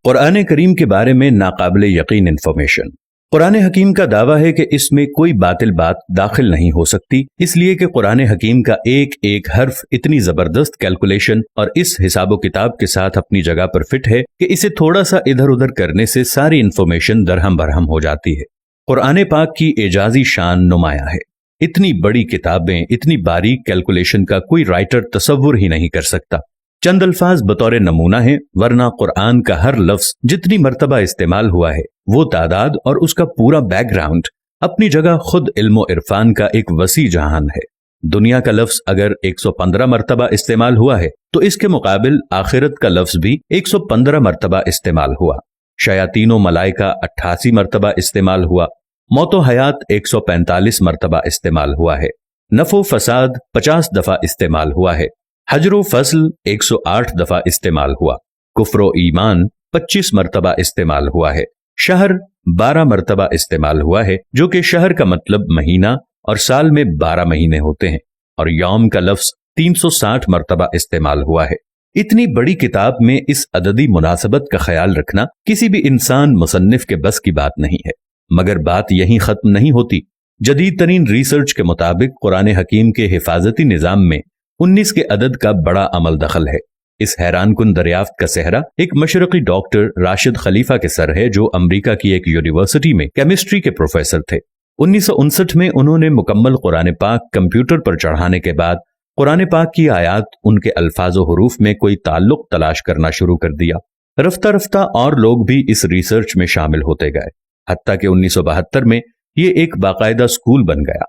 कुरान करीम के बारे में नाकाबिले यकीन इंफॉर्मेशन। कुरान हकीम का दावा है कि इसमें कोई बातिल बात दाखिल नहीं हो सकती, इसलिए कि कुरान हकीम का एक एक हर्फ इतनी जबरदस्त कैलकुलेशन और इस हिसाबो किताब के साथ अपनी जगह पर फिट है कि इसे थोड़ा सा इधर उधर करने से सारी इंफॉर्मेशन दरहम बरहम हो जाती है। कुरान पाक की एजाजी शान नुमाया है। इतनी बड़ी किताबें, इतनी बारीक कैलकुलेशन का कोई राइटर तसव्वुर ही नहीं कर सकता। चंद अल्फाज बतौर नमूना है, वरना कुरान का हर लफ्ज जितनी मर्तबा इस्तेमाल हुआ है वो तादाद और उसका पूरा बैकग्राउंड अपनी जगह खुद इल्म इरफान का एक वसी जहान है। दुनिया का लफ्ज अगर 115 मर्तबा इस्तेमाल हुआ है तो इसके मुकाबिल आखिरत का लफ्ज भी 115 मर्तबा इस्तेमाल हुआ। शयातीनो मलाइका 88 मर्तबा इस्तेमाल हुआ। मौतो हयात 145 मर्तबा इस्तेमाल हुआ है। नफो फसाद 50 दफा इस्तेमाल हुआ है। हजरो फसल 108 दफा इस्तेमाल हुआ। कुफ्रो ईमान 25 मर्तबा इस्तेमाल हुआ है। शहर 12 मर्तबा इस्तेमाल हुआ है, जो कि शहर का मतलब महीना और साल में 12 महीने होते हैं। और यौम का लफ्ज 360 मर्तबा इस्तेमाल हुआ है। इतनी बड़ी किताब में इस अददी मुनासबत का ख्याल रखना किसी भी इंसान मुसन्निफ के बस की बात नहीं है। मगर बात यहीं खत्म नहीं होती। जदीद तरीन रिसर्च के मुताबिक कुरान हकीम के हिफाजती निजाम में 19 के अदद का बड़ा अमल दखल है। इस हैरान कुन दरियाफ्त का सेहरा एक मशरकी डॉक्टर राशिद खलीफा के सर है, जो अमेरिका की एक यूनिवर्सिटी में केमिस्ट्री के प्रोफेसर थे। 1959 में उन्होंने मुकम्मल कुरान पाक कंप्यूटर पर चढ़ाने के बाद कुरान पाक की आयात, उनके अल्फाज और हुरूफ में कोई ताल्लुक तलाश करना शुरू कर दिया। रफ्ता रफ्ता और लोग भी इस रिसर्च में शामिल होते गए, हत्ता कि 1972 में ये एक बाकायदा स्कूल बन गया।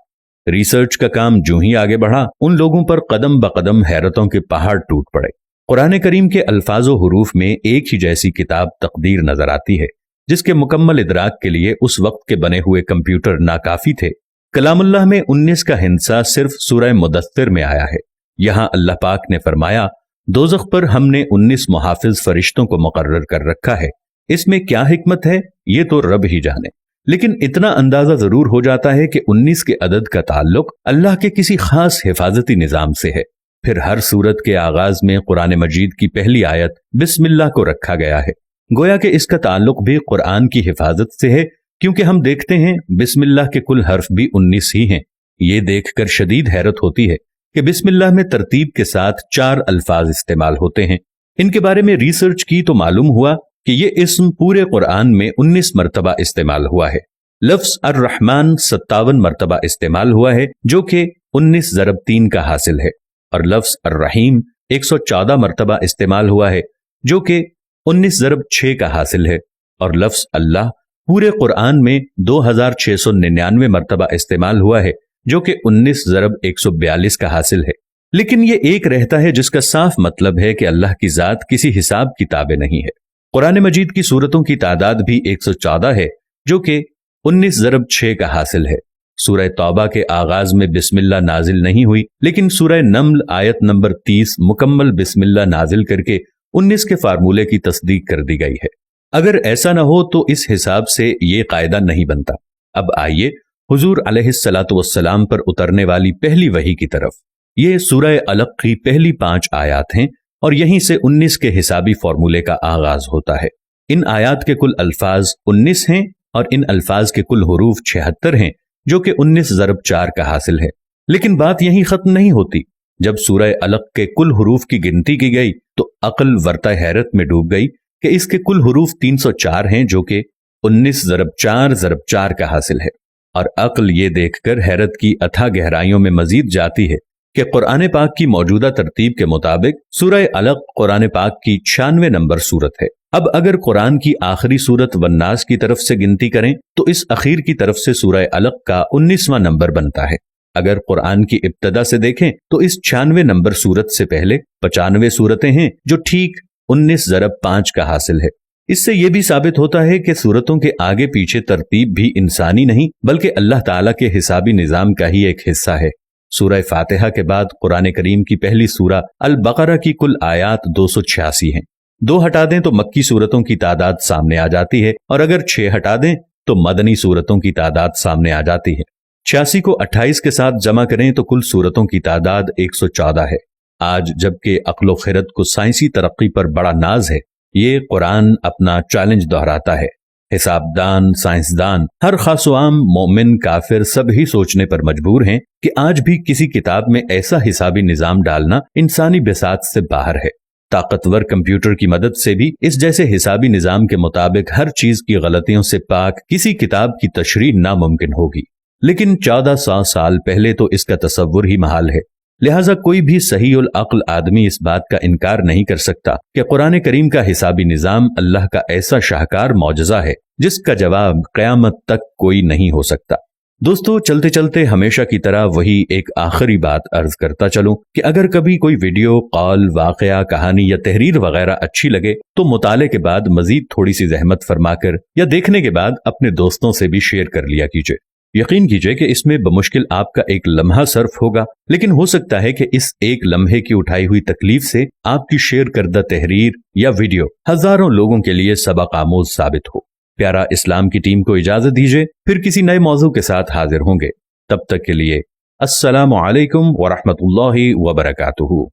रिसर्च का काम जूं ही आगे बढ़ा, उन लोगों पर कदम ब कदम हैरतों के पहाड़ टूट पड़े। कुरान करीम के अल्फाजो हुरूफ में एक ही जैसी किताब तकदीर नजर आती है, जिसके मुकम्मल इदराक के लिए उस वक्त के बने हुए कंप्यूटर नाकाफी थे। कलामुल्लाह में 19 का हिस्सा सिर्फ सूरह मुदस्सिर में आया है। यहां अल्लाह पाक ने फरमाया, दोज़ख पर हमने 19 मुहाफिज फरिश्तों को मुकर्रर कर रखा है। इसमें क्या हिकमत है ये तो रब ही जाने, लेकिन इतना अंदाजा जरूर हो जाता है कि 19 के अदद का ताल्लुक अल्लाह के किसी खास हिफाजती निजाम से है। फिर हर सूरत के आगाज में कुरान मजीद की पहली आयत बिस्मिल्लाह को रखा गया है, गोया कि इसका ताल्लुक भी कुरान की हिफाजत से है, क्योंकि हम देखते हैं बिस्मिल्लाह के कुल हर्फ भी 19 ही हैं। ये देखकर शदीद हैरत होती है कि बिस्मिल्लाह में तरतीब के साथ 4 अल्फाज इस्तेमाल होते हैं। इनके बारे में रिसर्च की तो मालूम हुआ कि ये इस्म पूरे कुरान में 19 मर्तबा इस्तेमाल हुआ है। लफ्ज अर्रहमान 57 मर्तबा इस्तेमाल हुआ है, जो कि 19 ज़रब 3 का हासिल है। और लफ्ज अर्रहीम 114 मर्तबा इस्तेमाल हुआ है, जो कि 19 ज़रब 6 का हासिल है। और लफ्ज अल्लाह पूरे कुरान में 2699 मर्तबा इस्तेमाल हुआ है, जो कि 19 ज़रब 142 का हासिल है। लेकिन ये एक रहता है जिसका साफ मतलब है कि अल्लाह की जात किसी हिसाब किताबे नहीं है। कुरान मजीद की सूरतों की तादाद भी 114 है, जो कि 19 ज़रब 6 का हासिल है। सूरह तौबा के आगाज में बिस्मिल्लाह नाजिल नहीं हुई, लेकिन सूरह नम्ल आयत नंबर 30 मुकम्मल बिस्मिल्लाह नाजिल करके 19 के फार्मूले की तस्दीक कर दी गई है। अगर ऐसा न हो तो इस हिसाब से ये कायदा नहीं बनता। अब आइए हुजूर अलैहिस्सलातु वस्सलाम पर उतरने वाली पहली वही की तरफ। ये सूरह अलक की पहली 5 आयात हैं और यहीं से 19 के हिसाबी फार्मूले का आगाज होता है। इन आयात के कुल अल्फाज 19 हैं और इन अल्फाज के कुल हुरूफ 76 हैं, जो कि 19 ज़रब 4 का हासिल है। लेकिन बात यहीं खत्म नहीं होती। जब सूरह अलक के कुल हुरूफ की गिनती की गई तो अक्ल वर्ता हैरत में डूब गई कि इसके कुल हुरूफ 304 हैं, जो कि 19 ज़रब 4 ज़रब 4 का हासिल है। और अक्ल ये देखकर हैरत की अथाह गहराइयों में मजीद जाती है कि कुरान पाक की मौजूदा तरतीब के मुताबिक सूरह अलक कुरान पाक की 96 नंबर सूरत है। अब अगर कुरान की आखिरी सूरत वन्नास की तरफ से गिनती करें तो इस अखीर की तरफ से सूरह अलक का 19वां नंबर बनता है। अगर कुरान की इब्तदा से देखें तो इस 96 नंबर सूरत से पहले 95 सूरतें हैं, जो ठीक 19 ज़रब 5 का हासिल है। इससे यह भी साबित होता है कि सूरतों के आगे पीछे तरतीब भी इंसानी नहीं बल्कि अल्लाह ताला के हिसाबी निजाम का ही एक हिस्सा है। सूरह फातिहा के बाद कुरान करीम की पहली सूरा अल बकरा की कुल आयात 286 हैं। 2 हटा दें तो मक्की सूरतों की तादाद सामने आ जाती है, और अगर 6 हटा दें तो मदनी सूरतों की तादाद सामने आ जाती है। 86 को 28 के साथ जमा करें तो कुल सूरतों की तादाद 114 है। आज जबकि अक्ल व खिरत को साइंसी तरक्की पर बड़ा नाज है, یہ قرآن اپنا چیلنج دہراتا ہے۔ حساب دان، سائنسدان، ہر خاص و عام، مومن، کافر سب ہی سوچنے پر مجبور ہیں کہ آج بھی کسی کتاب میں ایسا حسابی نظام ڈالنا انسانی بساط سے باہر ہے۔ طاقتور کمپیوٹر کی مدد سے بھی اس جیسے حسابی نظام کے مطابق ہر چیز کی غلطیوں سے پاک کسی کتاب کی تشریح ناممکن ہوگی، لیکن 1400 سال پہلے تو اس کا تصور ہی محال ہے۔ لہٰذا کوئی بھی صحیح العقل آدمی اس بات کا انکار نہیں کر سکتا کہ قرآن کریم کا حسابی نظام اللہ کا ایسا شاہکار معجزہ ہے جس کا جواب قیامت تک کوئی نہیں ہو سکتا۔ دوستو، چلتے چلتے ہمیشہ کی طرح وہی ایک آخری بات عرض کرتا چلوں کہ اگر کبھی کوئی ویڈیو، قول، واقعہ، کہانی یا تحریر وغیرہ اچھی لگے تو مطالعے کے بعد مزید تھوڑی سی زحمت فرما کر یا دیکھنے کے بعد اپنے دوستوں سے بھی شیئر کر لیا کیجیے۔ یقین کیجئے کہ اس میں بمشکل آپ کا ایک لمحہ صرف ہوگا، لیکن ہو سکتا ہے کہ اس ایک لمحے کی اٹھائی ہوئی تکلیف سے آپ کی شیئر کردہ تحریر یا ویڈیو ہزاروں لوگوں کے لیے سبق آموز ثابت ہو۔ پیارا اسلام کی ٹیم کو اجازت دیجیے، پھر کسی نئے موضوع کے ساتھ حاضر ہوں گے۔ تب تک کے لیے السلام علیکم ورحمۃ اللہ وبرکاتہ۔